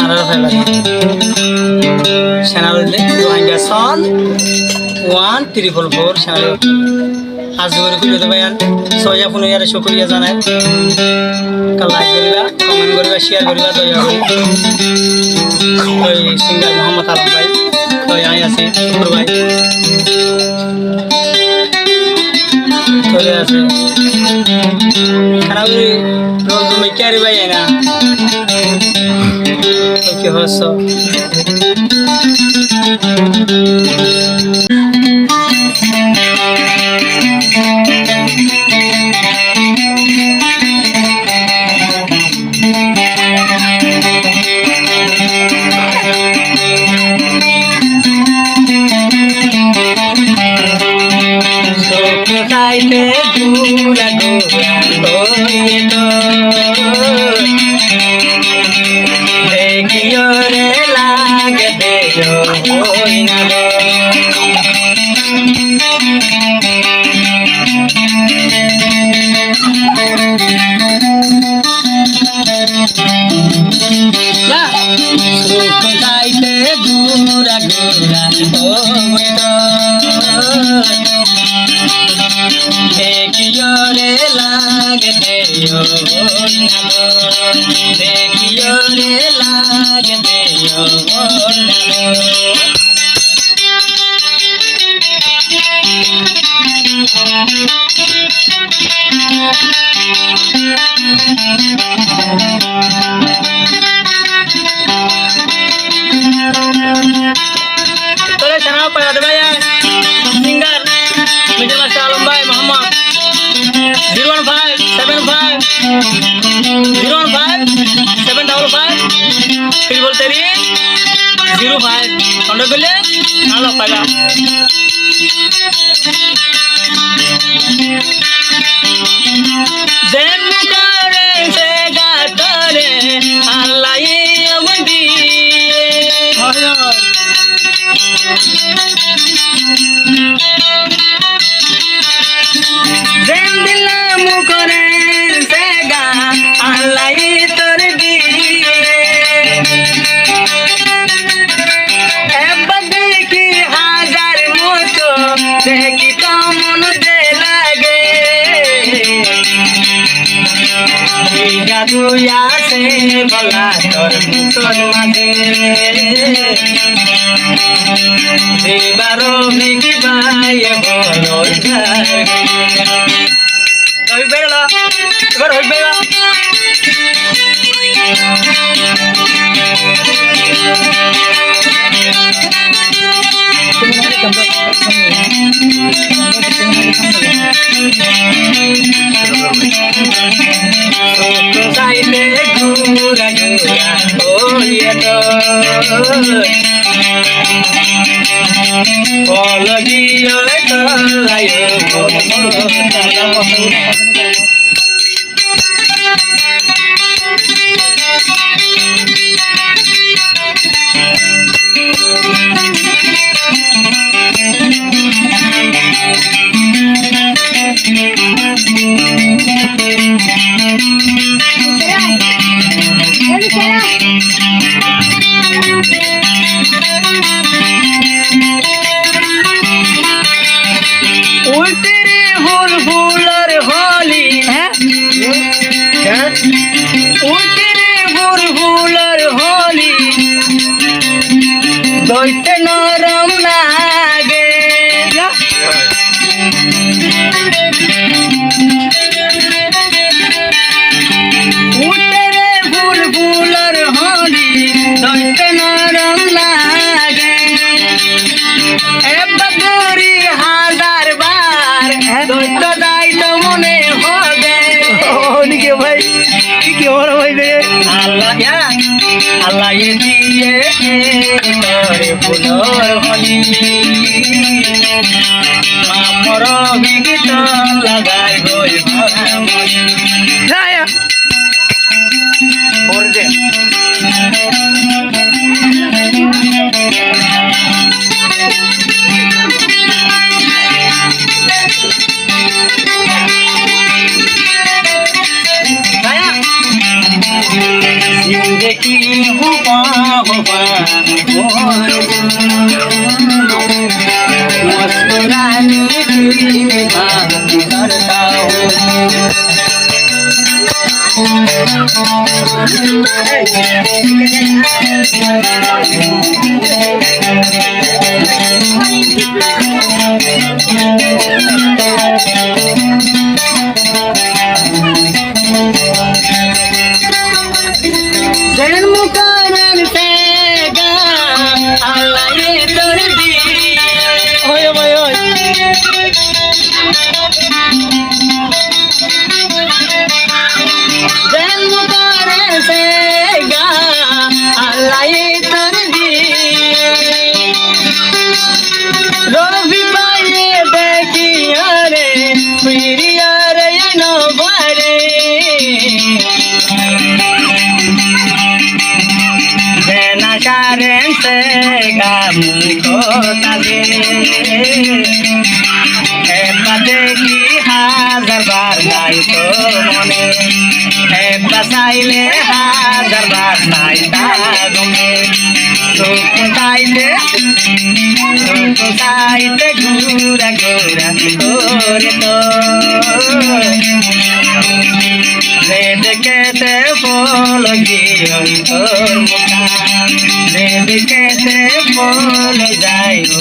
আর ফেলা channel India সন 1344 channel আজ করে খুলে দেবে সয়া ফোন ইয়ার শুক্রিয়া জানাই লাইক করিবা কমেন্ট করিবা শেয়ার করিবা দয়া করি ওই সিঙ্গার মোহাম্মদ আলম ভাই তো আই আছে শুক্র ভাই চলে আছে খারাপ রোজ তুমি ক্যারি ভাই না কি হস Kaite dura dura hoye to dekhiyo re lage deyo hoy na ro la sukh kaite dura dura hoye to देखियो रे लाग देयो नालो देखियो रे लाग देयो नालो তোরে জানাও পায়া দেবে সিঙ্গার মিডিয়া মাস্টার আলম ভাই মোহাম্মদ 01575 फिर बोलते रहिए 05 कॉन्टेक्ट कर ले नालो पाएगा जैन करे से गातरे अल्लाह ये अवदी जैन दिला मुकरे से गा अल्लाह ये तोर दिए एबदे की हजार मोतो देखी कमन दे लागे जादुया से भला तोर मुतन मागे देबारो मिगी भाई बोलो जागे होई बेला এবার होई बेला साइडे दूरा दूरा होइए तो पलगियो तलायो उल्टे हुल हुलर होली है उल्टे हुल हुलर होली दोइते नरम लागे उल्टे हुल हुलर होली दोइते नरम लागे ए बदरी हजार बार दोइते दाइतो मने होगे ओनिके भाई কি বড় ভাই রে আল্লাহ আল্লাহ দিয়ে করে ফুলর হলি মামর বিগিত লাগাই গই ভামনি যায় বলতে देखी हूँ पापा मुस्कुराने की बात करता हूँ जन्म कारण से अल्लाह ये कर दी ওই ওই ওই जन्म कारण से अल्लाह ये कर दी रवि पाए देखिया रे प्रिया रे नवरे जेना कारण से मुझको तले देखी हाजर बार गाई तो मने बसाइले हाजर बार साइता गमे सुख साइते घूरा घूरा तोरे तो वेद कहते बोल गियो तोर मुखा वेद कहते बोल जायो